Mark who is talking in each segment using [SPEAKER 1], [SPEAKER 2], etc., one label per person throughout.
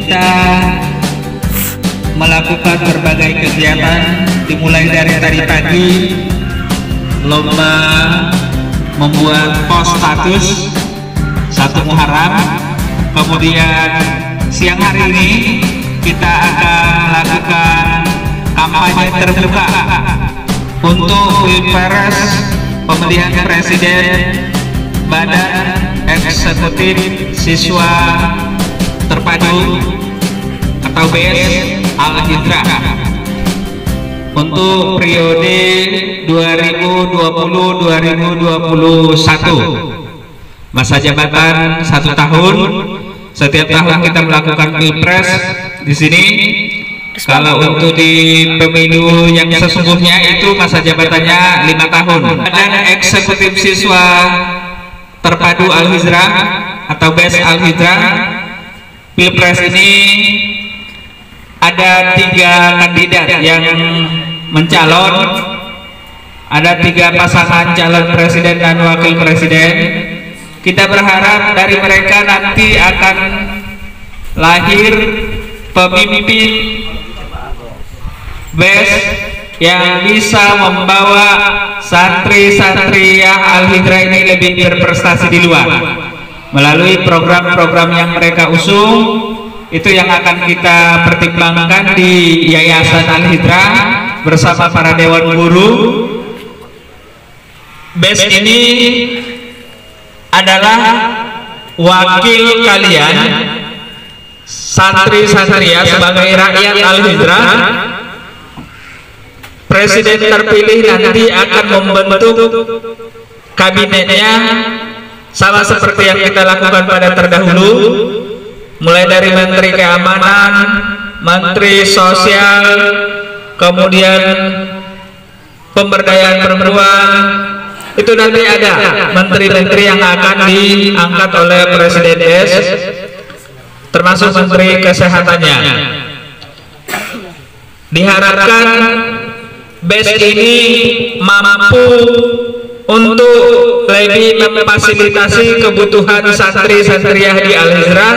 [SPEAKER 1] kita melakukan berbagai kegiatan, dimulai dari tadi pagi lomba membuat pos status 1 Muharram, kemudian siang hari ini kita akan melakukan kampanye terbuka untuk Pilpres pemilihan presiden Badan Eksekutif Siswa Terpadu atau BES Al-Hijrah untuk periode 2020-2021, masa jabatan 1 tahun. Setiap tahun kita melakukan Pilpres di sini. Kalau untuk di pemilu yang sesungguhnya itu masa jabatannya 5 tahun. Dan Eksekutif Siswa Terpadu Al-Hijrah atau BES Al-Hijrah, Pilpres ini ada 3 kandidat yang mencalon, ada 3 pasangan calon presiden dan wakil presiden. Kita berharap dari mereka nanti akan lahir pemimpin BES yang bisa membawa santri-santriyah Al-Hijrah ini lebih berprestasi di luar melalui program-program yang mereka usung. Itu yang akan kita pertimbangkan di Yayasan Al-Hijrah bersama para dewan guru. BES ini adalah wakil kalian santri-santriyah sebagai rakyat Al-Hijrah. Presiden terpilih nanti akan membentuk kabinetnya sama seperti yang kita lakukan pada terdahulu, mulai dari Menteri Keamanan, Menteri Sosial, kemudian Pemberdayaan Perempuan. Itu nanti ada menteri-menteri yang akan diangkat oleh Presiden BES, termasuk Menteri Kesehatannya. Diharapkan BES ini mampu untuk lebih memfasilitasi kebutuhan santri-santriyah di Al-Hijrah,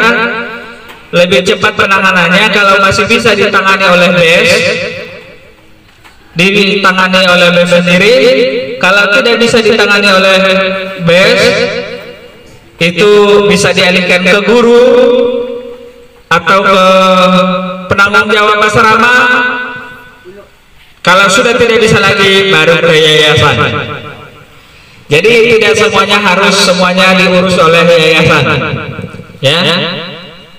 [SPEAKER 1] lebih cepat penanganannya. Kalau masih bisa ditangani oleh BES, ditangani oleh BES sendiri. Kalau tidak bisa ditangani oleh BES, itu bisa dialihkan ke guru atau ke penanggung jawab asrama. Kalau sudah tidak bisa lagi, baru ke yayasan. Jadi tidak semuanya diurus oleh yayasan, ya.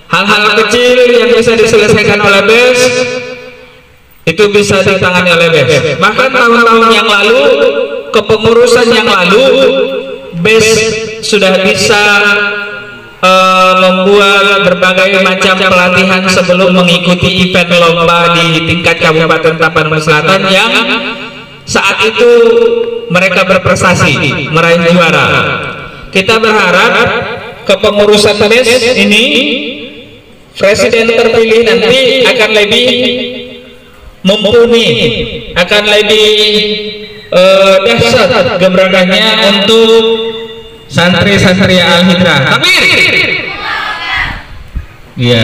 [SPEAKER 1] Hal-hal kecil yang bisa diselesaikan oleh BES itu bisa ditangani oleh BES. Bahkan tahun-tahun yang lalu, kepengurusan yang lalu, BES sudah bisa membuat berbagai macam pelatihan sebelum mengikuti event lomba di tingkat Kabupaten Tapanuli Selatan yang saat itu mereka berprestasi, meraih juara. Kita berharap kepengurusan BES ini, presiden terpilih nanti akan lebih mumpuni, akan lebih dahsyat gebrakannya untuk santri-santriyah Al-Hijrah. Takbir. Ya,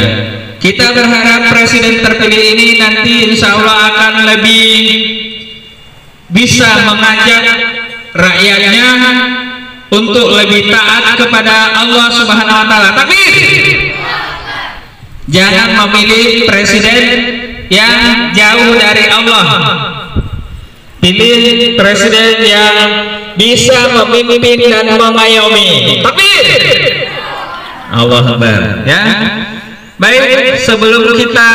[SPEAKER 1] kita berharap presiden terpilih ini nanti insya Allah akan lebih bisa mengajak rakyatnya untuk lebih taat kepada Allah Subhanahu wa Ta'ala. Takbir. Jangan memilih presiden yang jauh dari Allah. Pilih presiden yang bisa memimpin dan mengayomi. Takbir. Allah Akbar, ya. Baik, sebelum kita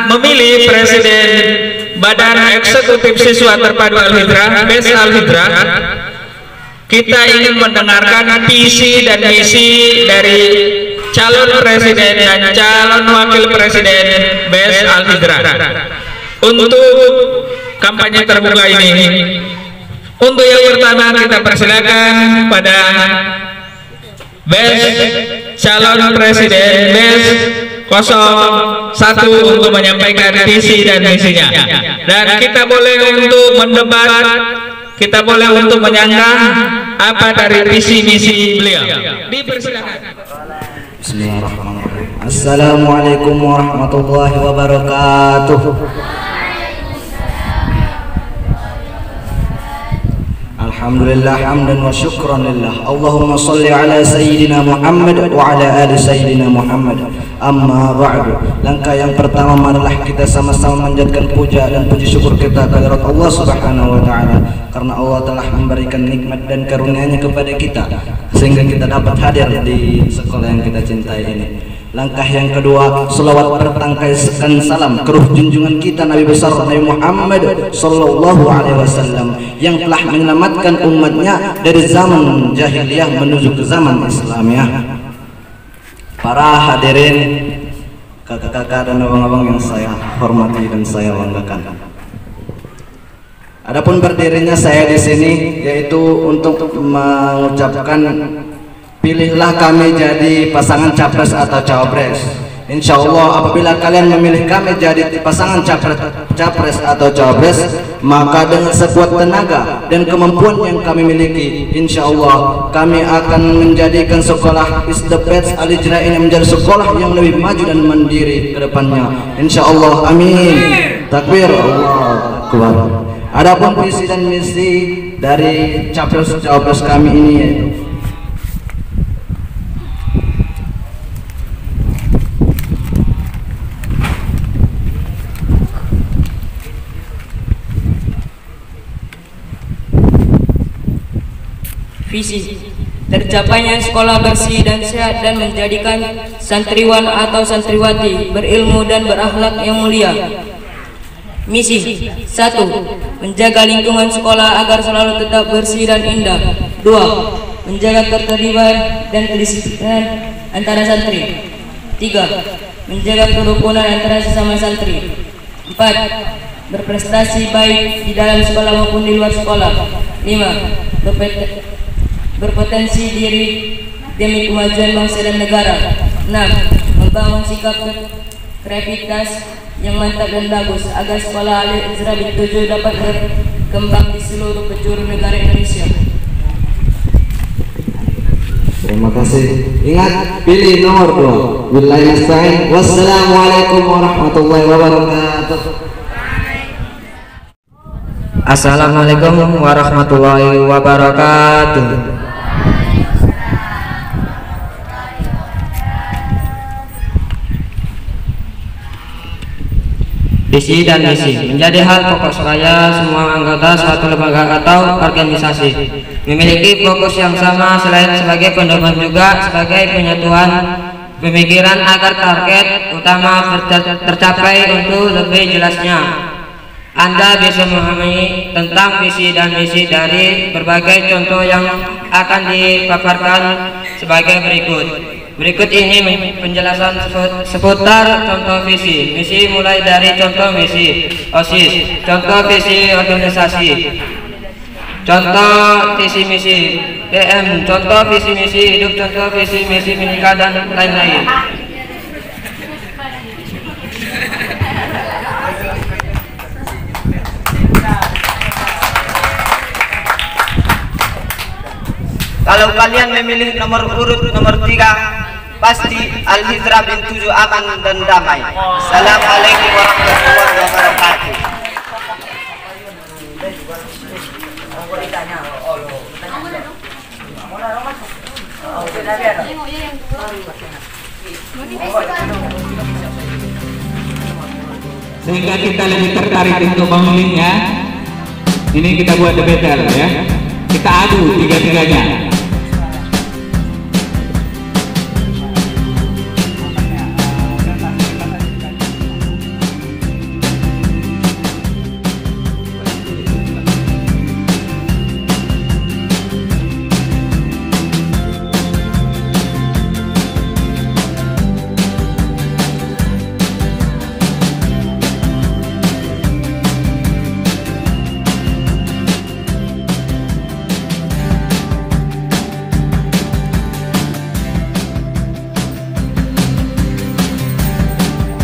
[SPEAKER 1] memilih presiden Badan Eksekutif Siswa Terpadu Al-Hijrah, BES Al-Hijrah, kita ingin mendengarkan visi dan misi dari calon presiden dan calon wakil presiden BES Al-Hijrah. Untuk kampanye terbuka ini, untuk yang pertama kita persilakan pada BES calon presiden BES 01 untuk menyampaikan visi dan misinya. Dan kita boleh untuk mendebat, kita boleh untuk menyanggah apa dari visi misi beliau. Dipersilakan.
[SPEAKER 2] Bismillahirrahmanirrahim. Assalamualaikum warahmatullahi wabarakatuh. Alhamdulillah hamdan wa syukran lillah. Allahumma salli ala sayyidina Muhammad wa ala ali sayyidina Muhammad. Amma ba'du. Langkah yang pertama adalah kita sama-sama menjadikan puja dan puji syukur kita kehadirat Allah Subhanahu wa taala, karena Allah telah memberikan nikmat dan karunia-Nya kepada kita sehingga kita dapat hadir di sekolah yang kita cintai ini. Langkah yang kedua, selawat bertangkaikan salam ke ruh junjungan kita Nabi besar Nabi Muhammad sallallahu alaihi wasallam yang telah menyelamatkan umatnya dari zaman jahiliyah menuju ke zaman Islam ya. Para hadirin, kakak-kakak dan abang-abang yang saya hormati dan saya banggakan. Adapun berdirinya saya di sini yaitu untuk mengucapkan pilihlah kami jadi pasangan capres atau cawapres. Insya Allah apabila kalian memilih kami jadi pasangan capres atau cawapres, maka dengan sekuat tenaga dan kemampuan yang kami miliki, insya Allah kami akan menjadikan sekolah Isdebet Al-Hijrah ini menjadi sekolah yang lebih maju dan mandiri ke depannya. Insya Allah, amin. Takbir, Allah Akbar. Adapun visi dan misi dari capres-cawapres kami ini yaitu
[SPEAKER 3] visi tercapainya sekolah bersih dan sehat dan menjadikan santriwan atau santriwati berilmu dan berakhlak yang mulia. Misi 1. Menjaga lingkungan sekolah agar selalu tetap bersih dan indah. 2. Menjaga ketertiban dan kedisiplinan antara santri. 3. Menjaga kerukunan antara sesama santri. 4. Berprestasi baik di dalam sekolah maupun di luar sekolah. 5. Berpotensi diri demi kemajuan bangsa dan negara. 6. Membangun sikap kreativitas yang mantap dan bagus agar sekolah Al-Hijrah Bintuju dapat berkembang di seluruh penjuru negara Indonesia.
[SPEAKER 2] Terima kasih. Ingat, pilih nomor 2. Billahi nasta'in. Wassalamualaikum warahmatullahi wabarakatuh.
[SPEAKER 1] Assalamualaikum warahmatullahi wabarakatuh. Visi dan misi menjadi hal pokok seraya semua anggota suatu lembaga atau organisasi memiliki fokus yang sama selain sebagai pedoman juga sebagai penyatuan pemikiran agar target utama tercapai. Untuk lebih jelasnya, Anda bisa memahami tentang visi dan misi dari berbagai contoh yang akan dipaparkan sebagai berikut. Berikut ini penjelasan seputar contoh visi misi, mulai dari contoh misi OSIS, contoh visi organisasi, contoh visi misi PM, contoh visi misi hidup, contoh visi misi menikah, dan lain-lain.
[SPEAKER 4] Kalau kalian memilih nomor urut nomor 3, pasti Al-Hijrah Bintuju aman dan damai. Assalamualaikum warahmatullahi wabarakatuh.
[SPEAKER 5] Sehingga kita lebih tertarik untuk memilihnya, ini kita buat the battle ya. Kita adu tiga-tiganya.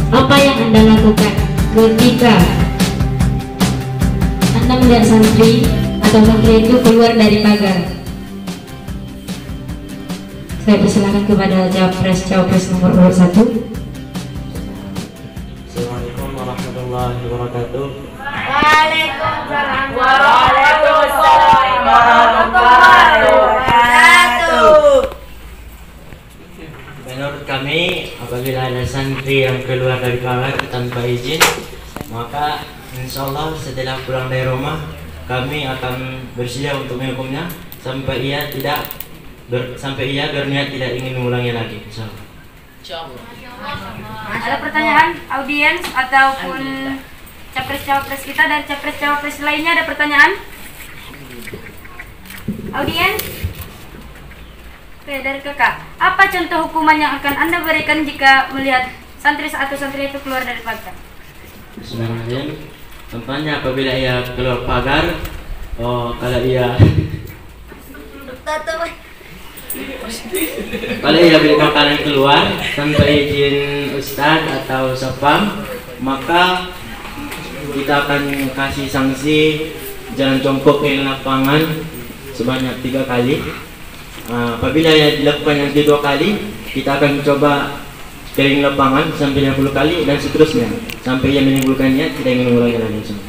[SPEAKER 6] Apa yang Anda lakukan ketika Anda melihat santri atau santri itu keluar dari pagar? Saya persilakan kepada Cawapres nomor urut 1.
[SPEAKER 7] Assalamualaikum warahmatullahi wabarakatuh.
[SPEAKER 8] Waalaikumsalam warahmatullahi wabarakatuh.
[SPEAKER 7] Menurut kami, apabila ada santri yang keluar dari kamar tanpa izin, maka insya Allah setelah pulang dari rumah, kami akan bersedia untuk menghukumnya sampai ia berniat tidak ingin mengulangi lagi. Insya Allah.
[SPEAKER 8] Ada pertanyaan audiens ataupun capres-cawapres kita dan capres-cawapres lainnya, ada pertanyaan? Audiens? Oke, dari kakak, apa contoh hukuman yang akan Anda berikan jika melihat santri atau santri itu keluar dari pagar?
[SPEAKER 7] Bismillahirrahmanirrahim. Contohnya apabila ia keluar pagar, kalau ia beli makanan keluar tanpa izin ustadz atau sapam, maka kita akan kasih sanksi jalan jongkok ke lapangan sebanyak 3 kali. Apabila ia dilakukan yang kedua kali, kita akan coba keliling lapangan sampai 50 kali dan seterusnya sampai ia menimbulkannya tidak ingin mengulangi lagi.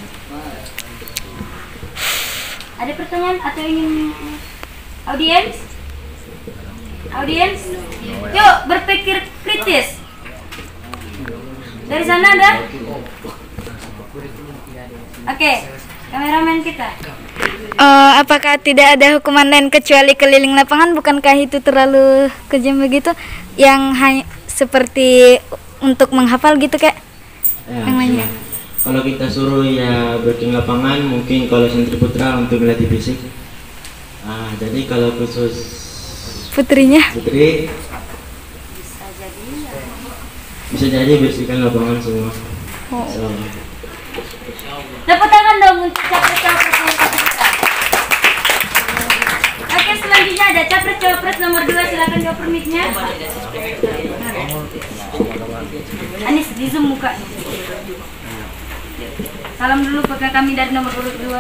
[SPEAKER 8] Ada pertanyaan atau ingin audiens? Audiens, yuk berpikir kritis. Dari sana ada? Oke, kameramen kita.
[SPEAKER 9] Apakah tidak ada hukuman lain kecuali keliling lapangan? Bukankah itu terlalu kejam begitu? Yang hanya seperti untuk menghafal gitu kayak yang lainnya.
[SPEAKER 7] Kalau kita suruh ya berkeliling lapangan, mungkin kalau santri putra untuk melatih fisik. Jadi kalau khusus
[SPEAKER 9] putri bisa jadi bersihkan lapangan semua.
[SPEAKER 8] Tepuk tangan dong untuk capres-capres nomor 1 kita. Oke, selanjutnya ada capres-capres nomor 2, silakan jawab permitnya. Anis di zoom muka. Salam dulu pakai kami dari nomor urut 2.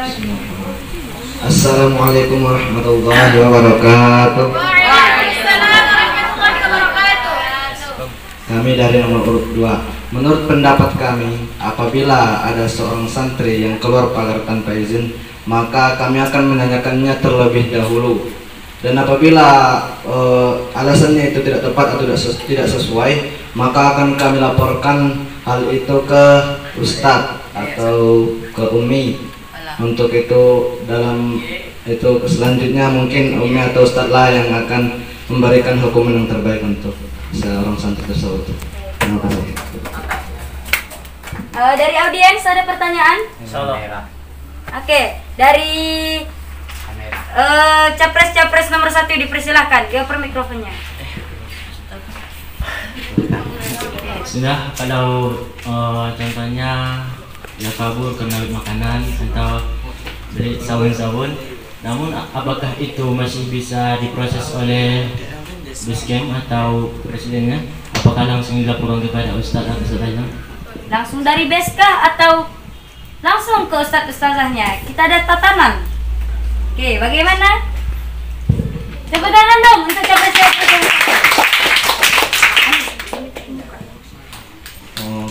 [SPEAKER 2] Assalamualaikum warahmatullahi wabarakatuh. Kami dari nomor urut 2. Menurut pendapat kami, apabila ada seorang santri yang keluar pagar tanpa izin, maka kami akan menanyakannya terlebih dahulu. Dan apabila alasannya itu tidak tepat atau tidak sesuai, maka akan kami laporkan hal itu ke ustadz atau ke umi. Untuk itu selanjutnya mungkin umi atau ustadz lah yang akan memberikan hukuman yang terbaik untuk seorang santri tersebut. Terima kasih.
[SPEAKER 8] Dari audiens ada pertanyaan? Oke, dari capres-capres nomor 1 dipersilahkan, dia per mikrofonnya.
[SPEAKER 7] Sudah, kalau contohnya ya kabur karena makanan atau beli sabun-sabun, namun apakah itu masih bisa diproses oleh Basecamp atau presidennya? Apakah langsung dilaporkan kepada ustadz atau ustazahnya?
[SPEAKER 8] Langsung dari Beskah atau langsung ke ustadz-ustazahnya? Kita ada tatanan. Oke, bagaimana? Tepuk tangan dong untuk capres-capres.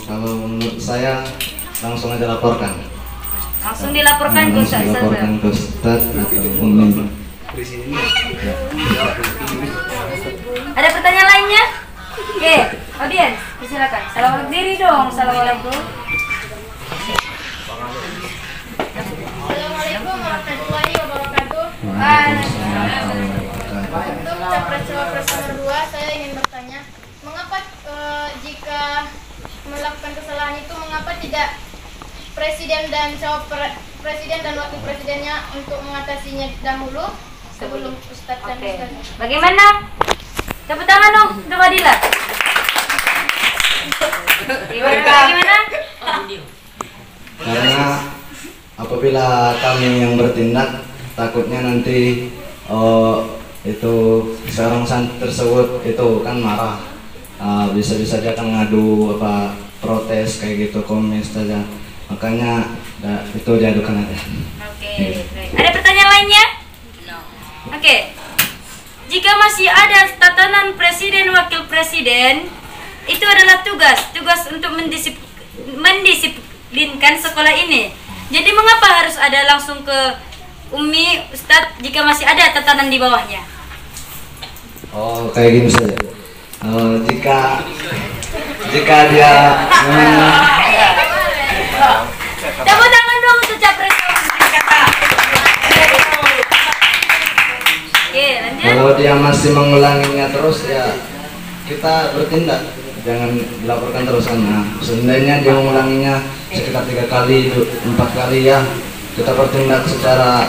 [SPEAKER 2] Kalau menurut saya langsung aja laporkan.
[SPEAKER 8] Langsung dilaporkan ke ustadz.
[SPEAKER 2] Dilaporkan ke ustadz atau umi.
[SPEAKER 8] Ada pertanyaan lainnya? Oke, audiens, silakan. Salam diri dong. Assalamualaikum.
[SPEAKER 10] Assalamualaikum warahmatullahi wabarakatuh. Untuk capres-cawapres nomor 2, saya ingin bertanya, mengapa jika melakukan kesalahan itu, mengapa tidak presiden dan wakil presidennya untuk mengatasinya dahulu sebelum ustadz dan ustadz?
[SPEAKER 8] Bagaimana? Tepuk tangan dong untuk Fadilah. Gimana?
[SPEAKER 2] Karena apabila kami yang bertindak, takutnya nanti itu seorang santri tersebut itu kan marah, bisa-bisa dia akan ngadu protes kayak gitu, komis saja. Makanya itu diadukan aja.
[SPEAKER 8] Oke. Ada pertanyaan lainnya? Oke. Jika jika masih ada tatanan presiden wakil presiden, itu adalah tugas untuk mendisiplinkan sekolah ini. Jadi mengapa harus ada langsung ke Umi Ustadz jika masih ada tatanan di bawahnya?
[SPEAKER 2] Oh, kayak gini saja. Jika dia
[SPEAKER 8] tepuk tangan dong untuk capres.
[SPEAKER 2] kalau dia masih mengulanginya terus, ya kita bertindak, jangan dilaporkan terus. Nah, seandainya dia mengulanginya sekitar 3 kali, 4 kali, ya kita bertindak secara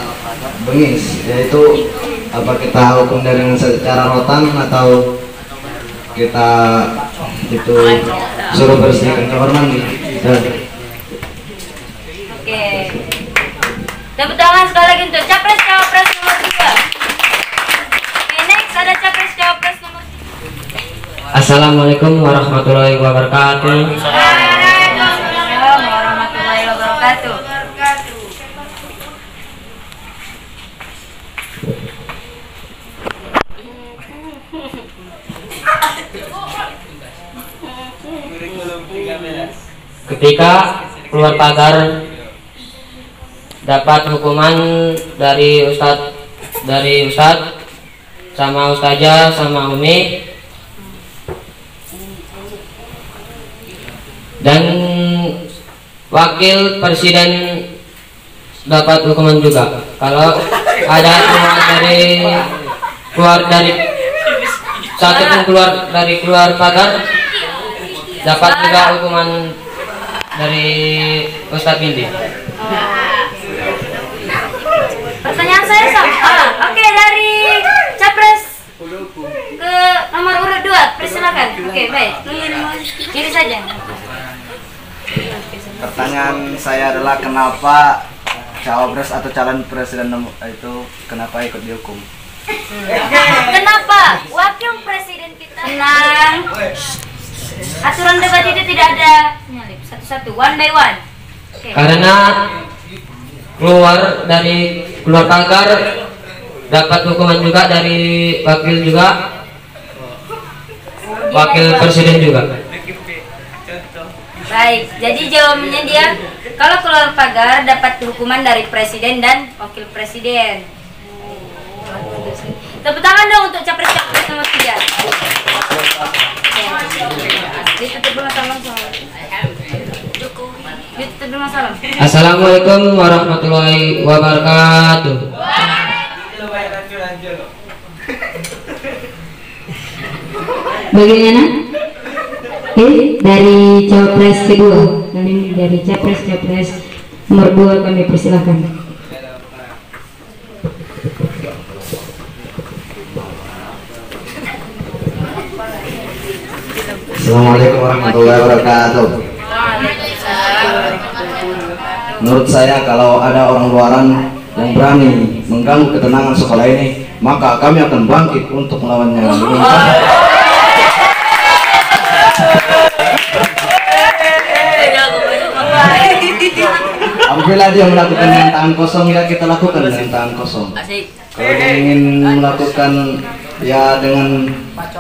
[SPEAKER 2] bengis, yaitu apa kita hukum dia dengan secara rotan atau kita itu suruh bersihkan kamar mandi.
[SPEAKER 8] Oke. Tepuk tangan sekali lagi untuk capres cawapres nomor 2. Oke, next ada capres cawapres nomor 3.
[SPEAKER 11] Assalamualaikum warahmatullahi wabarakatuh.
[SPEAKER 8] Waalaikumsalam warahmatullahi wabarakatuh.
[SPEAKER 11] Ketika keluar pagar dapat hukuman dari ustadz sama ustazah sama umi, dan wakil presiden dapat hukuman juga. Kalau ada keluar dari satu pun keluar pagar, dapat juga hukuman dari Ustadz Bindi.
[SPEAKER 8] Pertanyaan saya sama. Oke, dari capres ke nomor urut 2, persilakan. Oke, baik. Ini saja.
[SPEAKER 2] Pertanyaan saya adalah kenapa cawapres atau calon presiden itu kenapa ikut dihukum?
[SPEAKER 8] Kenapa wakil presiden kita tenang? Aturan debat itu tidak ada nyalip satu-satu, one by one. Okay.
[SPEAKER 11] Karena keluar pagar dapat hukuman juga dari wakil presiden juga.
[SPEAKER 8] Baik, jadi jawabannya dia kalau keluar pagar dapat hukuman dari presiden dan wakil presiden. Tepuk tangan dong untuk capres nomor 3.
[SPEAKER 11] Assalamualaikum warahmatullahi wabarakatuh.
[SPEAKER 6] Bagaimana? Dari cawapres kedua, kami dari capres nomor 2 kami persilahkan.
[SPEAKER 2] Assalamualaikum warahmatullahi wabarakatuh. Menurut saya kalau ada orang luaran yang berani mengganggu ketenangan sekolah ini, maka kami akan bangkit untuk melawannya. Apabila dia melakukan dengan tangan kosong, ya kita lakukan dengan tangan kosong. Kalau dia ingin melakukan ya dengan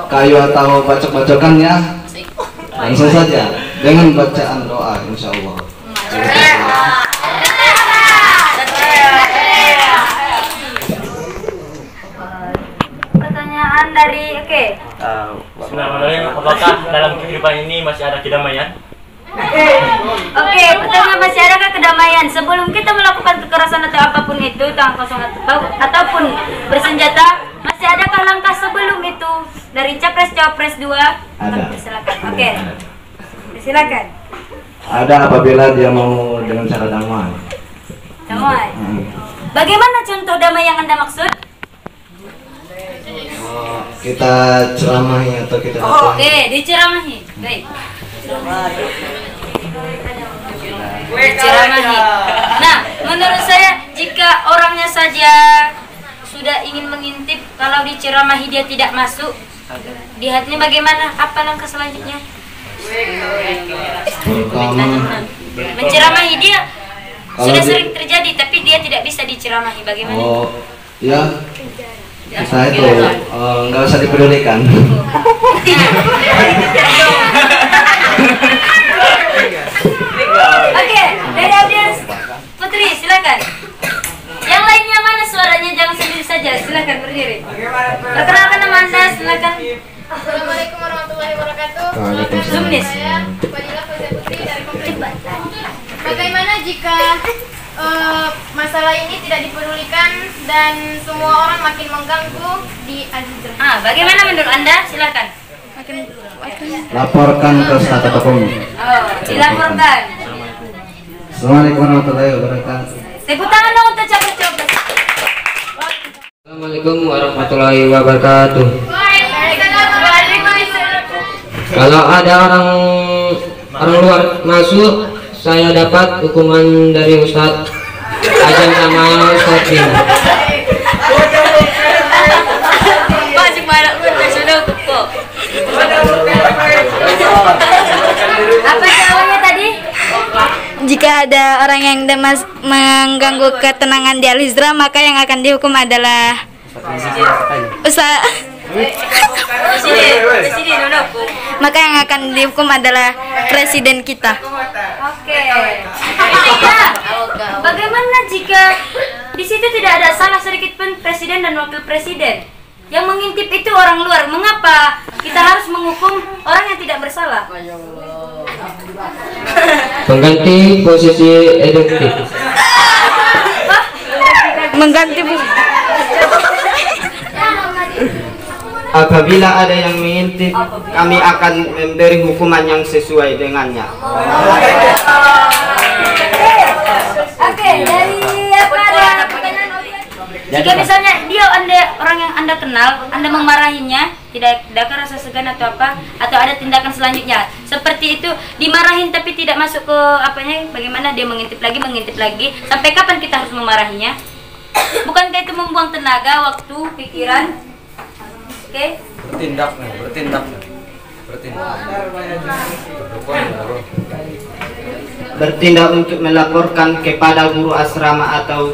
[SPEAKER 2] kayu atau bacok-bacokan, ya langsung saja dengan bacaan doa, insya Allah.
[SPEAKER 8] Pertanyaan dari
[SPEAKER 7] Bismillahirrahmanirrahim. Apakah dalam kehidupan ini masih ada kedamaian?
[SPEAKER 8] Oke, pertanyaan masih adakah kedamaian sebelum kita melakukan kekerasan atau apapun itu, tangan kosong ataupun bersenjata, masih adakah langkah sebelum itu dari capres cawapres 2?
[SPEAKER 2] Ada.
[SPEAKER 8] Silakan. Oke. Silakan.
[SPEAKER 2] Ada apabila dia mau dengan cara damai.
[SPEAKER 8] Damai. Bagaimana contoh damai yang Anda maksud?
[SPEAKER 2] Kita ceramahi atau kita
[SPEAKER 8] Oke, diceramahi. Baik. Diceramahi. Nah, menurut saya jika orangnya saja sudah ingin mengintip, kalau diceramahi dia tidak masuk, di hatinya bagaimana? Apa langkah selanjutnya? Menceramahi dia sudah sering terjadi, tapi dia tidak bisa diceramahi. Bagaimana?
[SPEAKER 2] Oh, ya. Saya itu nggak usah dipedulikan.
[SPEAKER 8] Oke, dari audiens Putri silakan. Yang lainnya mana suaranya, jangan sendiri saja, silakan berdiri. Perkenalkan nama Anda, silakan.
[SPEAKER 10] Assalamualaikum warahmatullahi wabarakatuh.
[SPEAKER 8] Zumnis.
[SPEAKER 10] Saya Fadilah Fauzia Putri dari Kompleks. Bagaimana jika masalah ini tidak dipedulikan dan semua orang makin mengganggu di Al-Hijrah?
[SPEAKER 8] Bagaimana menurut Anda? Silakan.
[SPEAKER 2] Laporkan ke Ustaz atau Komi.
[SPEAKER 8] Dilaporkan.
[SPEAKER 2] Assalamualaikum warahmatullahi wabarakatuh.
[SPEAKER 8] Tepuk tangan dong untuk capres-capres.
[SPEAKER 11] Assalamualaikum warahmatullahi wabarakatuh. Kalau ada orang luar masuk, saya dapat hukuman dari Ustadz Ajam sama Ustadz Bin.
[SPEAKER 8] Apa jawabannya tadi?
[SPEAKER 9] Jika ada orang yang mengganggu ketenangan di Al-Hijrah, maka yang akan dihukum adalah maka yang akan dihukum adalah presiden kita.
[SPEAKER 8] Oke. Bagaimana jika di situ tidak ada salah sedikit pun presiden dan wakil presiden? Yang mengintip itu orang luar. Mengapa kita harus menghukum orang yang tidak bersalah?
[SPEAKER 11] Mengganti posisi eduktif.
[SPEAKER 9] Mengganti
[SPEAKER 4] Apabila ada yang mengintip, kami akan memberi hukuman yang sesuai dengannya.
[SPEAKER 8] Oke, dari apa ada pertanyaan audiens? Jika misalnya dia orang yang Anda kenal, Anda memarahinya, tidak ada rasa segan atau apa, atau ada tindakan selanjutnya seperti itu, dimarahin tapi tidak masuk ke apanya, bagaimana dia mengintip lagi, sampai kapan kita harus memarahinya? Bukankah itu membuang tenaga, waktu, pikiran? Oke.
[SPEAKER 4] Bertindak untuk melaporkan kepada guru asrama atau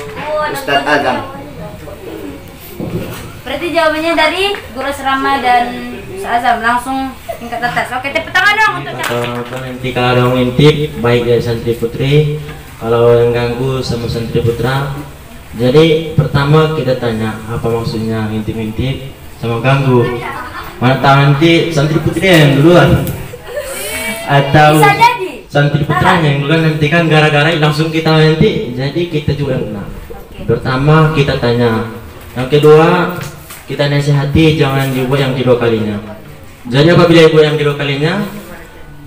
[SPEAKER 4] Ustadz Azam.
[SPEAKER 8] Berarti jawabannya dari guru asrama dan Ustadz Azam, langsung tingkat atas. Oke, tepuk tangan dong untuk
[SPEAKER 7] nanti kalau ada yang ngintip, baik dari santri putri, kalau yang ganggu sama santri putra. Jadi pertama kita tanya apa maksudnya ngintip-ngintip sama ganggu. Mana tahu nanti santri putrinya yang duluan atau santri putranya yang duluan, nanti kan gara-gara langsung kita nanti, jadi kita juga yang kena. Pertama kita tanya, yang kedua kita nasihati jangan dibuat yang kedua kalinya. Jadi apabila dibuat yang kedua kalinya,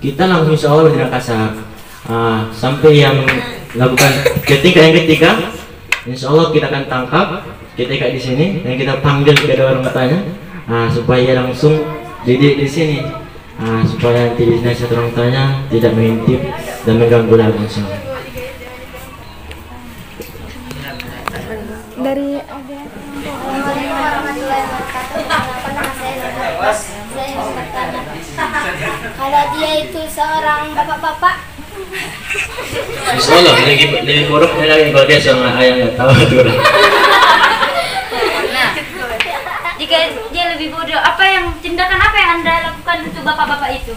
[SPEAKER 7] kita langsung insya Allah tidak kasar. Sampai yang lakukan yang ketiga, insya Allah kita akan tangkap. Kita ikat di sini dan kita panggil kedua orang matanya, supaya langsung didik di sini, supaya nanti di sini orang tanya tidak mengintip dan mengganggu lagi insya Allah.
[SPEAKER 9] Dari
[SPEAKER 10] kalau dia itu seorang bapak-bapak,
[SPEAKER 7] Insya Allah lebih buruk lagi kalau dia sama ayah nggak tahu tuh.
[SPEAKER 8] jika dia lebih bodoh, tindakan apa yang Anda lakukan untuk bapak-bapak itu?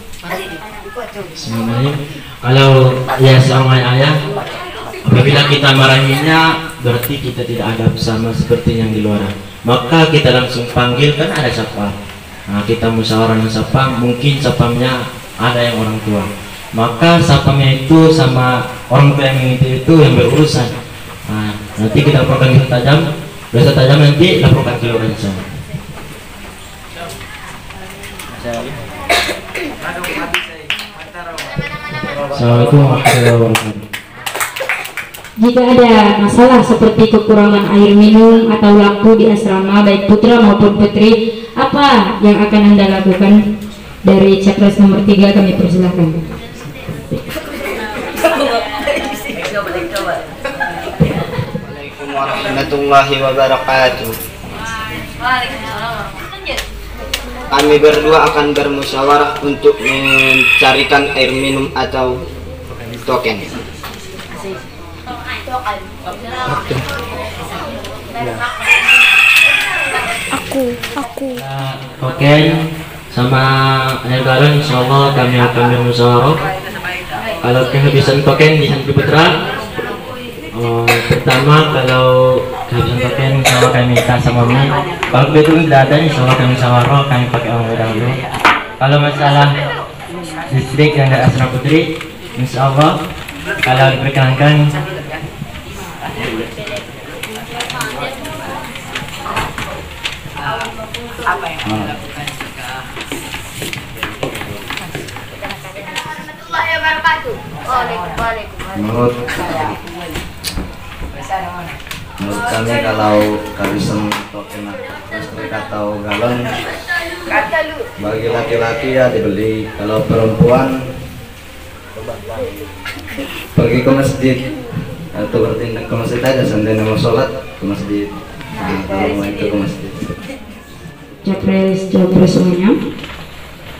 [SPEAKER 7] Sebenarnya kalau ya sama ayah, apabila kita marahinya berarti kita tidak ada sama seperti yang di luar, maka kita langsung panggil, kan ada siapa, kita musyawarah dengan siapa, mungkin sapamnya ada yang orang tua, maka sapamnya itu sama orang tua yang mengintip itu yang berurusan. Nanti kita laporkan ke tajam, biasa tajam nanti laporkan ke luar sana. Assalamualaikum warahmatullahi wabarakatuh.
[SPEAKER 6] Jika ada masalah seperti kekurangan air minum atau lampu di asrama baik putra maupun putri, apa yang akan Anda lakukan? Dari capres nomor 3 kami persilahkan.
[SPEAKER 4] Assalamualaikum warahmatullahi wabarakatuh. Kami berdua akan bermusyawarah untuk mencarikan air minum atau token.
[SPEAKER 9] Aku.
[SPEAKER 7] Token sama air galon, insya Allah kami akan bermusyawarah. Kalau kehabisan token di Santri Putra, pertama kalau kehabisan token, insya Allah kami minta sama Mi. Kalau betul tidak ada, insya Allah kami musyawarah, kami pakai uang dahulu. Kalau masalah listrik yang dari Asrama Putri, insya Allah kalau diperkenankan
[SPEAKER 2] menurut kami kalau kehabisan token listrik atau galon bagi laki-laki ya dibeli, kalau perempuan pergi ke masjid atau bertindak ke masjid aja, seandainya mau sholat ke masjid, kalau mau itu ke masjid.
[SPEAKER 6] Capres semuanya,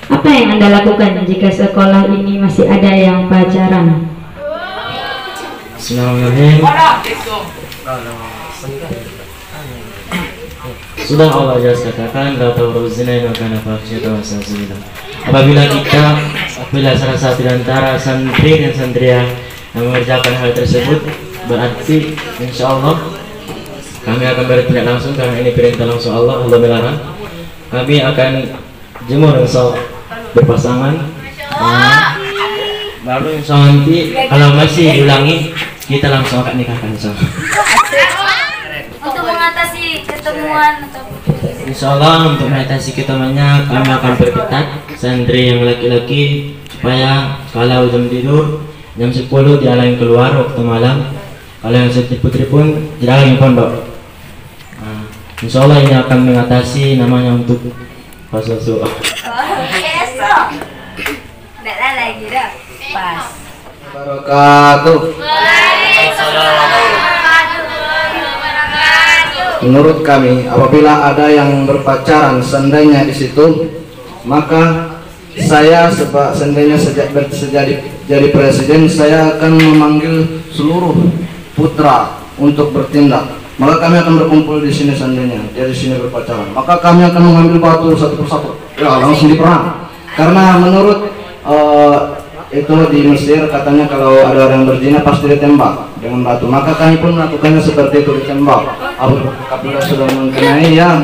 [SPEAKER 6] apa yang Anda lakukan jika sekolah ini masih ada yang pacaran?
[SPEAKER 7] Bismillahirrahmanirrahim. Sudah Allah jelas katakan, la taqrabu zina innahu kana fahsyatan wa sa'a sabila. Apabila salah satu di antara santri dan santriah yang mengerjakan hal tersebut, berarti insya Allah kami akan bertindak langsung, karena ini perintah langsung Allah melarang. Kami akan jemur insya berpasangan. Baru insya Allah nanti kalau masih diulangi, kita langsung akan nikahkan insya Allah.
[SPEAKER 8] Untuk mengatasi ketemuan
[SPEAKER 7] Insya Allah untuk mengatasi ketemuannya, kami akan perketat santri yang laki-laki supaya kalau jam tidur jam 10 tidak lagi keluar waktu malam. Kalau yang santri putri pun tidak lagi pondok. Insya Allah ini akan mengatasi namanya untuk fase su'ah.
[SPEAKER 8] Esok tidak lagi dah pas.
[SPEAKER 2] Barakatuh. Menurut kami, apabila ada yang berpacaran seandainya di situ, maka saya seandainya jadi presiden, saya akan memanggil seluruh putra untuk bertindak. Maka kami akan berkumpul di sini seandainya dia di sini berpacaran. Maka kami akan mengambil batu satu persatu, ya langsung diperang. Karena menurut itu di Mesir katanya kalau ada orang berzina pasti ditembak dengan batu. Maka kami pun melakukannya seperti itu, ditembak. Apabila sudah mengenai ya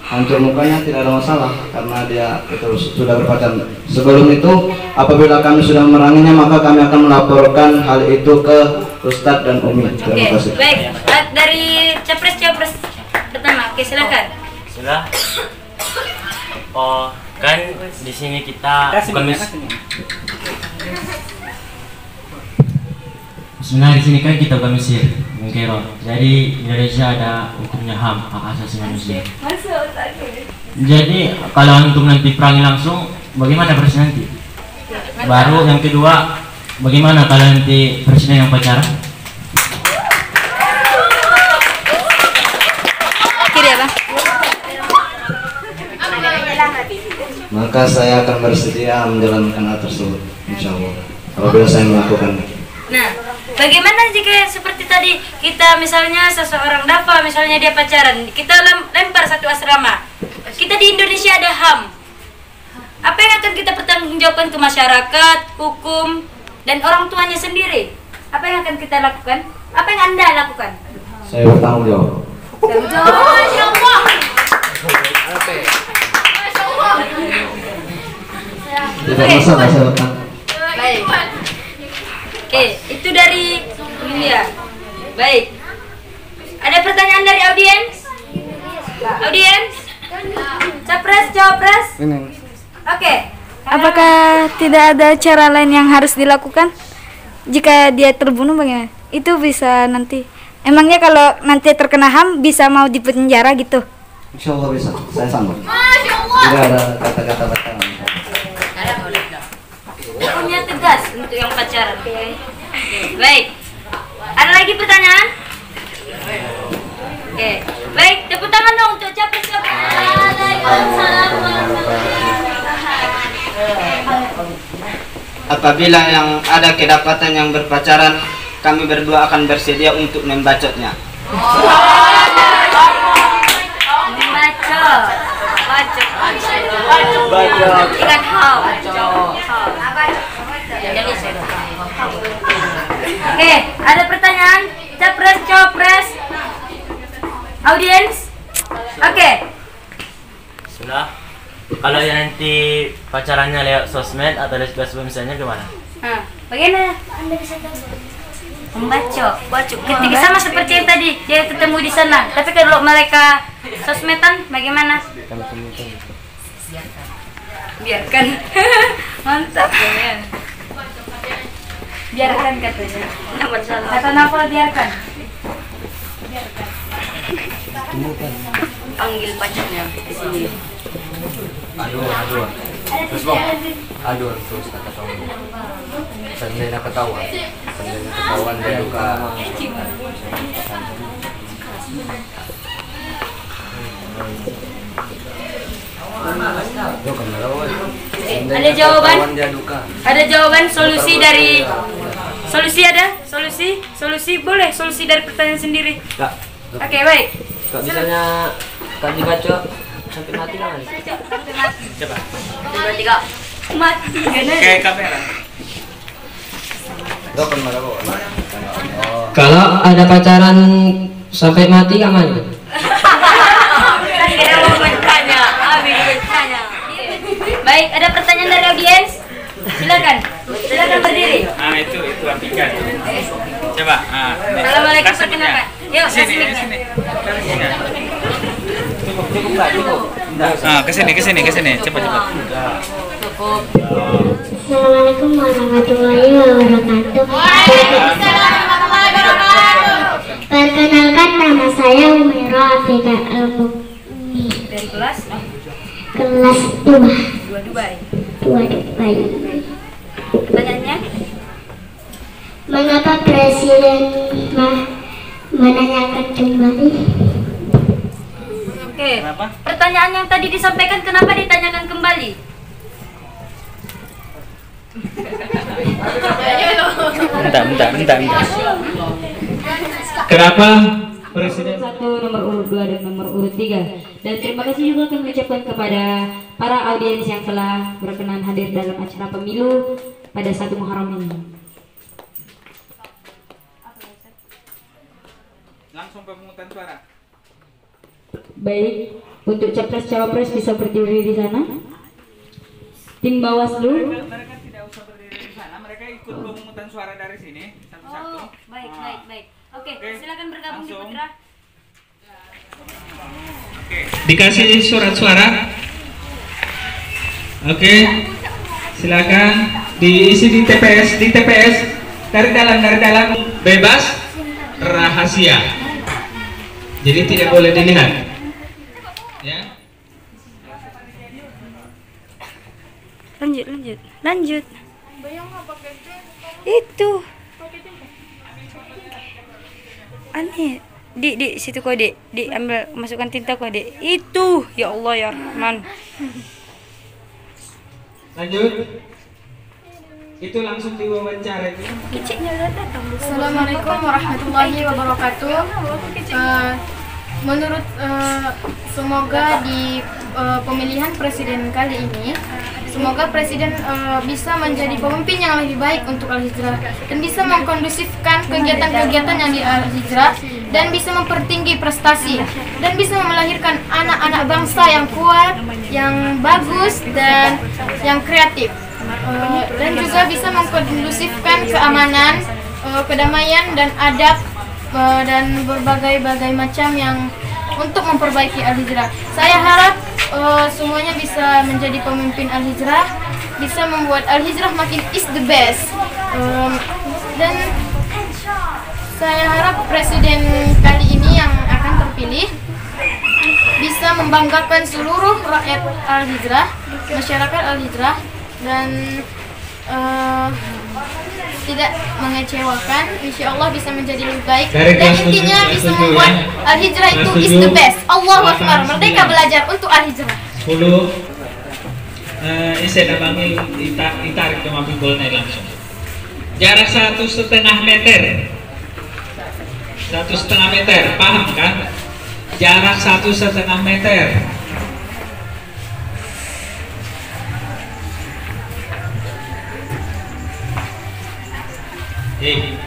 [SPEAKER 2] hancur mukanya tidak ada masalah karena dia itu sudah berpacaran. Sebelum itu apabila kami sudah meranginya, maka kami akan melaporkan hal itu ke Ustadz dan Umi. Terima kasih.
[SPEAKER 8] Baik, dari capres pertama, oke silakan.
[SPEAKER 7] Sudah. Oh, kan di sini kita bukan sebenarnya di sini kan kita bukan Mesir, Mengkero. Jadi Indonesia ada hukumnya HAM, hak asasi manusia. Jadi kalau untuk nanti perangi langsung, bagaimana presiden nanti? Baru yang kedua, bagaimana kalau nanti presiden yang pacaran?
[SPEAKER 9] Kiri apa?
[SPEAKER 2] Maka saya akan bersedia menjalankan hal tersebut, insya Allah. Apabila saya melakukannya.
[SPEAKER 8] Nah, bagaimana jika seperti tadi kita misalnya seseorang dapat, misalnya dia pacaran, kita lempar satu asrama. Kita di Indonesia ada HAM. Apa yang akan kita pertanggungjawabkan ke masyarakat, hukum, dan orang tuanya sendiri? Apa yang akan kita lakukan? Apa yang Anda lakukan?
[SPEAKER 2] Saya bertanggung jawab.
[SPEAKER 8] Masya Allah.
[SPEAKER 2] Tidak masalah saya bertanggung.
[SPEAKER 8] Baik. Oke, itu dari Yulia. Baik. Ada pertanyaan dari audiens? Audiens? Capres, cawapres? Oke.
[SPEAKER 9] Apakah tidak ada cara lain yang harus dilakukan jika dia terbunuh, bagaimana? Itu bisa nanti. Emangnya kalau nanti terkena HAM bisa mau dipenjara gitu?
[SPEAKER 2] Insya Allah bisa, saya sanggup. Tidak ada kata-kata batasan.
[SPEAKER 8] Hukumnya tegas untuk yang pacaran. Baik. Ada lagi pertanyaan? Oke. Baik, tepuk tangan dong untuk capres.
[SPEAKER 4] Apabila yang ada kedapatan yang berpacaran, kami berdua akan bersedia untuk membacotnya.
[SPEAKER 8] Ingat hal. Oke, ada pertanyaan? Capres, copres, audiens. Oke.
[SPEAKER 7] Sudah. Kalau yang nanti pacarannya lewat sosmed atau lewat Facebook misalnya gimana?
[SPEAKER 8] Bagaimana Anda bisa tahu? Membaca. Ketika sama seperti yang tadi dia ketemu di sana. Tapi kalau mereka sosmedan bagaimana? Biarkan. Mantap ya. Biarkan katanya. Kata apa biarkan? Panggil pacarnya di sini.
[SPEAKER 11] Aduan. Terus bang, aduan terus kata kamu. Sendiri ketahuan dia duka.
[SPEAKER 8] Ada jawaban? Ada jawaban solusi dari solusi ada? Solusi boleh solusi dari pertanyaan sendiri. Oke, baik.
[SPEAKER 11] Kak misalnya kan dibaca sampai mati kan?
[SPEAKER 7] Coba.
[SPEAKER 8] Tiga. Mati.
[SPEAKER 7] Kayak kamera.
[SPEAKER 11] Kalau ada pacaran sampai mati aman?
[SPEAKER 8] Baik, ada pertanyaan dari audiens? Silakan berdiri.
[SPEAKER 1] Itu ambilkan. Coba.
[SPEAKER 8] Assalamualaikum, perkenalkan. Yuk,
[SPEAKER 1] Kesini. Kesini. Cepat.
[SPEAKER 8] Cukup.
[SPEAKER 12] Assalamualaikum warahmatullahi wabarakatuh. Perkenalkan, nama saya Umaira Afika Al-Mukmi.
[SPEAKER 8] Dari kelas
[SPEAKER 12] 2.
[SPEAKER 8] Dua Dubai. Pertanyaannya?
[SPEAKER 12] Mengapa Presiden menanyakan kembali?
[SPEAKER 8] Oke. Pertanyaan yang tadi disampaikan kenapa ditanyakan kembali?
[SPEAKER 1] Bentar. Kenapa
[SPEAKER 6] Presiden 1, nomor urut 2 dan nomor urut 3. Dan terima kasih juga kami ucapkan kepada para audiens yang telah berkenan hadir dalam acara pemilu pada 1 Muharram ini.
[SPEAKER 1] Langsung pemungutan suara.
[SPEAKER 6] Baik, untuk capres cawapres bisa berdiri di sana. Tim Bawaslu.
[SPEAKER 1] Mereka tidak usah berdiri di sana, mereka ikut pemungutan suara dari sini satu-satu.
[SPEAKER 8] Baik. Oke, silakan bergabung di Putra.
[SPEAKER 1] Dikasih surat suara. Oke. Silakan diisi di TPS. Dari dalam bebas rahasia. Jadi tidak boleh dilihat. Ya.
[SPEAKER 8] Lanjut. Itu. Aneh. Di situ kok, ambil masukkan tinta kok, Itu. Ya Allah ya Rahman.
[SPEAKER 1] Lanjut. Itu langsung diwawancara itu.
[SPEAKER 10] Assalamualaikum warahmatullahi wabarakatuh. Menurut semoga di pemilihan presiden kali ini, semoga presiden bisa menjadi pemimpin yang lebih baik untuk Al-Hijrah dan bisa mengkondusifkan kegiatan-kegiatan yang di Al-Hijrah dan bisa mempertinggi prestasi dan bisa melahirkan anak-anak bangsa yang kuat, yang bagus dan yang kreatif. Dan juga bisa mengkondusifkan keamanan, kedamaian dan adab dan berbagai macam yang untuk memperbaiki Al-Hijrah. Saya harap semuanya bisa menjadi pemimpin Al-Hijrah, bisa membuat Al-Hijrah makin is the best. Dan saya harap presiden kali ini yang akan terpilih bisa membanggakan seluruh rakyat Al-Hijrah, masyarakat Al-Hijrah, dan tidak mengecewakan. Insya Allah bisa menjadi lebih baik dan intinya bisa membuat Al-Hijrah itu is the best. Allahu Akbar. Merdeka belajar untuk Al-Hijrah.
[SPEAKER 1] 10 Isenabangil ditarik ke mapikul naik langsung. Jarak 1,5 meter. 1,5 meter, paham kan? Jarak 1,5 meter.
[SPEAKER 5] Jarak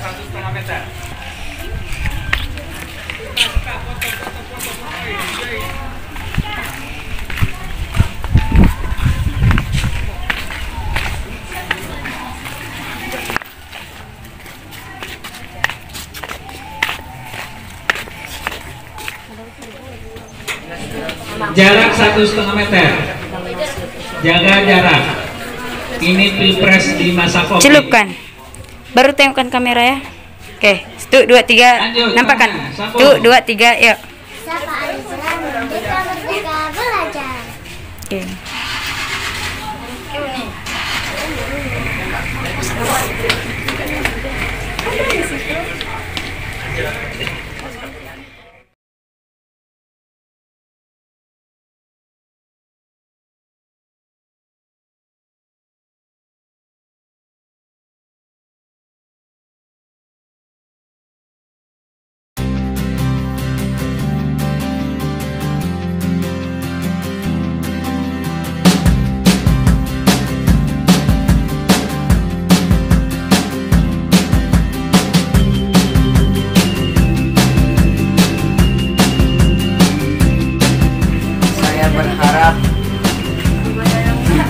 [SPEAKER 5] 1,5 meter. Jarak 1,5 meter. Jaga jarak. Ini pilpres di masa COVID.
[SPEAKER 13] Celupkan. Baru tengokkan kamera ya. Oke, 1, 2, 3. Nampakkan. 1, 2, 3, yuk.
[SPEAKER 12] Sapa Alizra, Merdeka Merdeka Belajar.
[SPEAKER 13] Oke.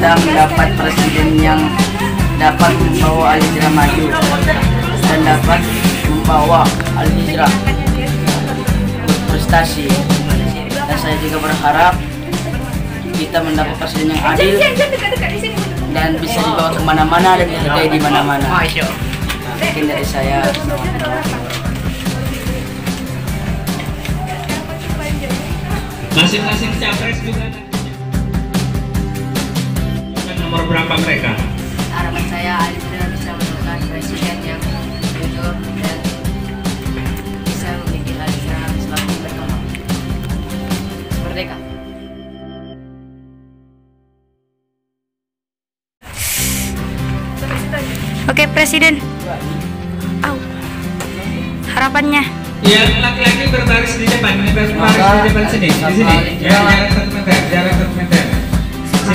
[SPEAKER 2] Kita mendapat presiden yang dapat membawa Alizra maju dan dapat membawa Alizra berprestasi. Dan saya juga berharap kita mendapat presiden yang adil dan bisa dibawa kemana-mana dan dihargai di mana-mana. Mungkin dari saya.
[SPEAKER 5] Masing-masing capres juga. Nomor berapa mereka?
[SPEAKER 3] Harapan saya Alizra bisa menemukan presiden yang jujur dan bisa membuat Alizra selalu berkembang. Merdeka.
[SPEAKER 13] Oke, Presiden. Harapannya.
[SPEAKER 5] Yang laki-laki berbaris di depan, berbaris di depan sini, di sini. Ya, jarak 1 meter, jarak 1 meter.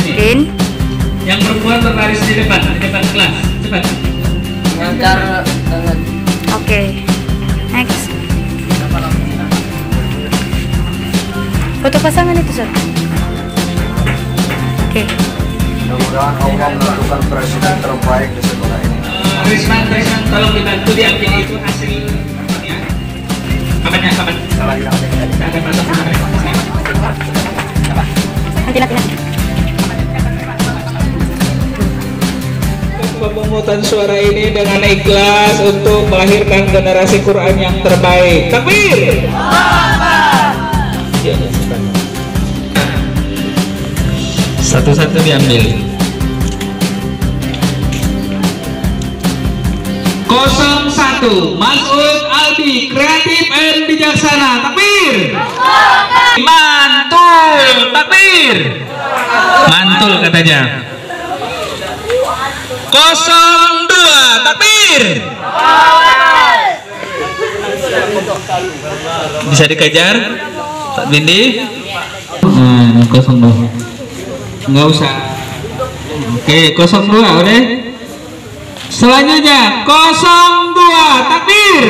[SPEAKER 5] Sini. Yang perempuan berbaris di depan kelas. Cepat.
[SPEAKER 13] Oke. Next. Foto pasangan itu, Sir. Oke.
[SPEAKER 2] Mudah-mudahan Allah menentukan presiden terbaik di sekolah ini.
[SPEAKER 5] Risman, tolong dibantu diambil itu hasil ya. Kapan? Ada pasang.
[SPEAKER 13] Nanti.
[SPEAKER 1] Pemungutan suara ini dengan ikhlas untuk melahirkan generasi Quran yang terbaik. Takbir! Satu-satu diambil. 01 Mas'ud Albi, kreatif and bijaksana. Takbir! Mantul, takbir! Mantul katanya. 02 takbir. Bisa dikejar Pak Bindi? 02 nggak usah. Oke, 02 udah. Selanjutnya 02 takbir.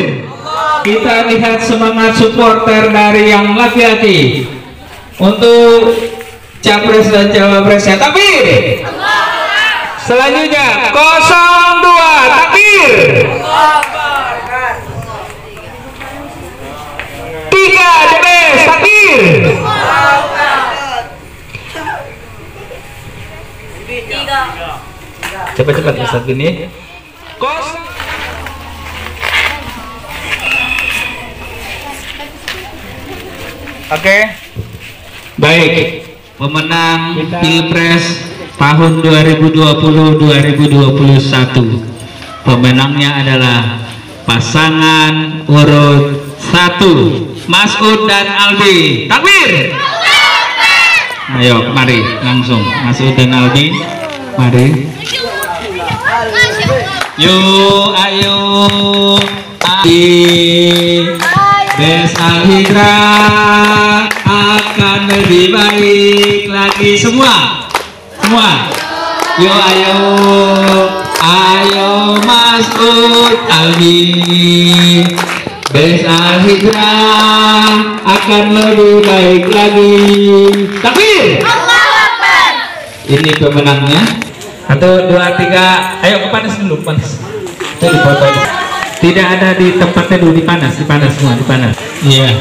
[SPEAKER 1] Kita lihat semangat supporter dari yang laki-laki untuk capres dan cawapresnya. Takbir. Selanjutnya 02 takbir. 3 DBS takbir. Cepat-cepat Ustaz ini. Oke. Baik. Pemenang Pilpres tahun 2020-2021. Pemenangnya adalah pasangan urut 1 Mas'ud dan Albi. Takbir. Ayo mari langsung Mas'ud dan Albi.
[SPEAKER 5] Mari. Yuk, ayo. Bes Al-Hijra akan lebih baik lagi semua. Yuk, ayo. Ayo Mas'ud Albi. Bes Al-Hijra akan lebih baik lagi. Takbir. Ini pemenangnya. 1, 2, 3. Ayo ke panas dulu, panas. Itu dipoto. Tidak ada di tempatnya dulu, dipanas semua, dipanas. Iya.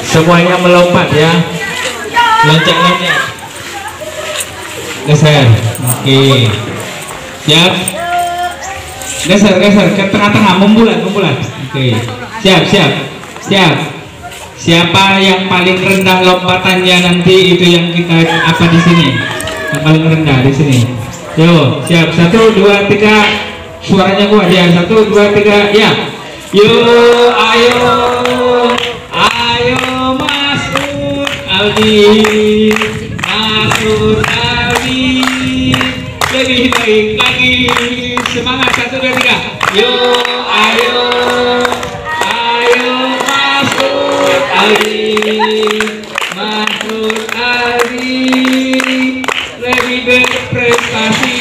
[SPEAKER 5] Semuanya melompat ya. Loncat-loncat. Geser. Oke. Siap. Geser ke tengah-tengah, membulat. Oke. Siap. Siapa yang paling rendah lompatannya nanti itu yang kita apa di sini? Yang paling rendah di sini. Yo, siap. 1, 2, 3. Suaranya kuat ya. 1, 2, 3. Ya. Yo, ayo Mas'ud Aldi. Lebih baik lagi. Semangat. 1, 2, 3. Yo, ayo Mas'ud Aldi. Lebih berprestasi.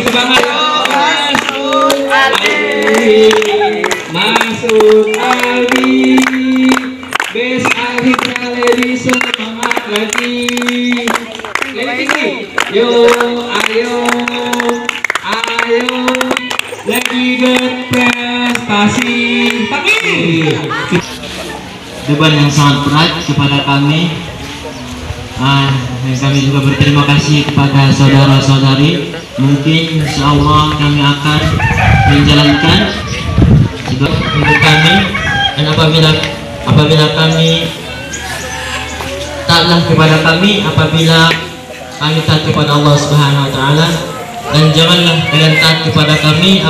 [SPEAKER 5] Semangat. Mas'ud Aldi. Bes Al-Hijra lebih semangat lagi. Lebih tinggi. Yo, ayo lebih berprestasi. Takbir.
[SPEAKER 7] Beban yang sangat berat kepada kami. Dan kami juga berterima kasih kepada saudara-saudari. Mungkin insyaallah kami akan menjalankan juga untuk kami, dan apabila kami taatlah kepada kami, apabila kami taat kepada Allah Subhanahu wa taala, dan janganlah kalian taat kepada kami.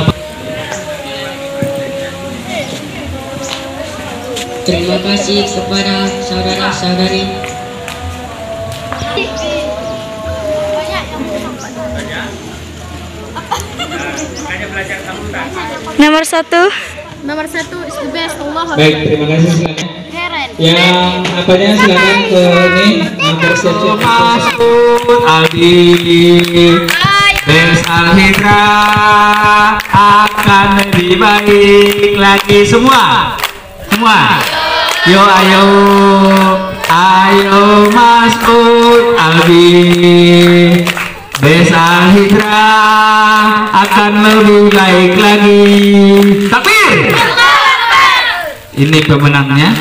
[SPEAKER 3] Terima kasih kepada saudara-saudari.
[SPEAKER 9] Nomor 1
[SPEAKER 10] is the best. Allah.
[SPEAKER 5] Baik, terima kasih. Silakan. Yang apanya silakan ke ini mempersiapkan Mas'ud Aldi. Bes Al-Hijra akan lebih baik lagi semua. Yo, ayo Mas'ud Aldi. Bes Al-Hijra akan lebih baik lagi. Takbir. Ini pemenangnya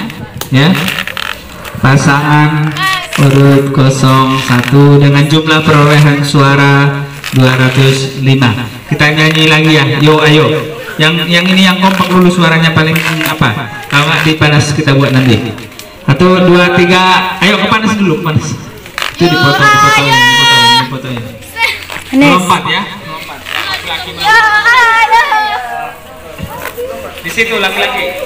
[SPEAKER 5] ya. Pasangan urut 01 dengan jumlah perolehan suara 205. Kita nyanyi lagi ya. Yo, ayo. Yang ini yang kompak dulu, suaranya paling apa? Kalau nggak dipanas kita buat nanti. 1, 2, 3. Ayo ke panas dulu, panas. Itu difotoin. Lompat ya. Laki-laki. Di situ laki-laki.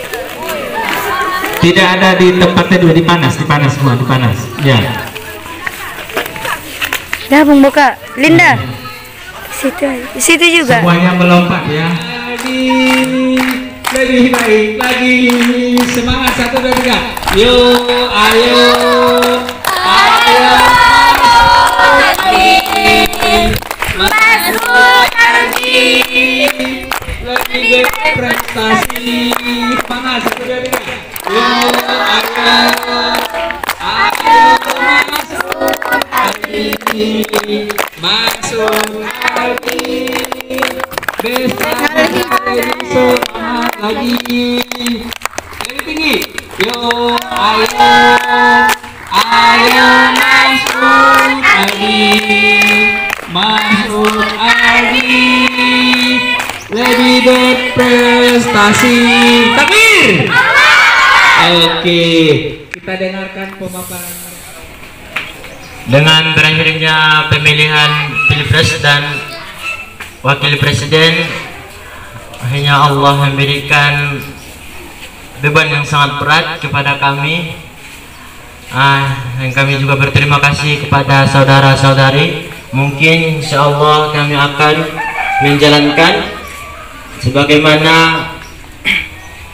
[SPEAKER 5] Tidak ada di tempatnya dulu, dipanas semua, dipanas. Ya.
[SPEAKER 9] Dah Bung Boka, Linda. Di situ juga.
[SPEAKER 5] Semuanya melompat ya. Lebih baik lagi. Semangat. 1, 2, 3. Yo, ayo Mas'ud Aldi. Lebih berprestasi. Semangat. 1, 2, 3. Yo, ayo Mas'ud Aldi. Bes Al-Hijra semangat lagi. Lebih tinggi. Yo, ayo Mas'ud Aldi. Lebih berprestasi. Takbir. Oke, kita dengarkan pemaparan mereka.
[SPEAKER 7] Dengan berakhirnya pemilihan Pilpres dan Wakil Presiden, hanya Allah memberikan beban yang sangat berat kepada kami. Dan kami juga berterima kasih kepada saudara-saudari mungkin insyaallah kami akan menjalankan sebagaimana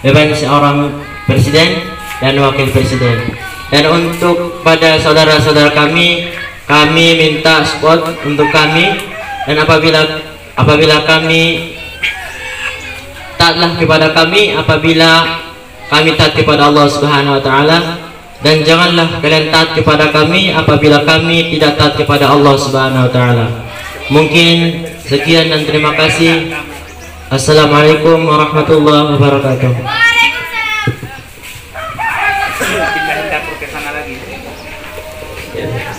[SPEAKER 7] beban seorang presiden dan wakil presiden. Dan untuk pada saudara-saudara kami minta support untuk kami, dan apabila kami taatlah kepada kami, apabila kami taat kepada Allah Subhanahu wa taala, dan janganlah kalian taat kepada kami apabila kami tidak taat kepada Allah Subhanahu wa taala. Mungkin sekian dan terima kasih. Assalamualaikum warahmatullahi wabarakatuh.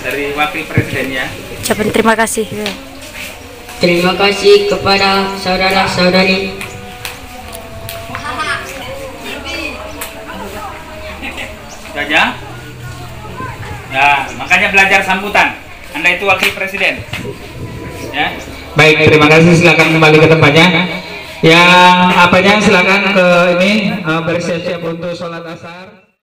[SPEAKER 14] Dari wakil presidennya.
[SPEAKER 13] Ucapan terima kasih.
[SPEAKER 3] Terima kasih kepada saudara-saudari.
[SPEAKER 14] Gajah. Ya, makanya belajar sambutan. Anda itu wakil presiden. Ya.
[SPEAKER 1] Baik, terima kasih. Silakan kembali ke tempatnya. Yang apanya silakan ke ini bersiap-siap untuk sholat asar.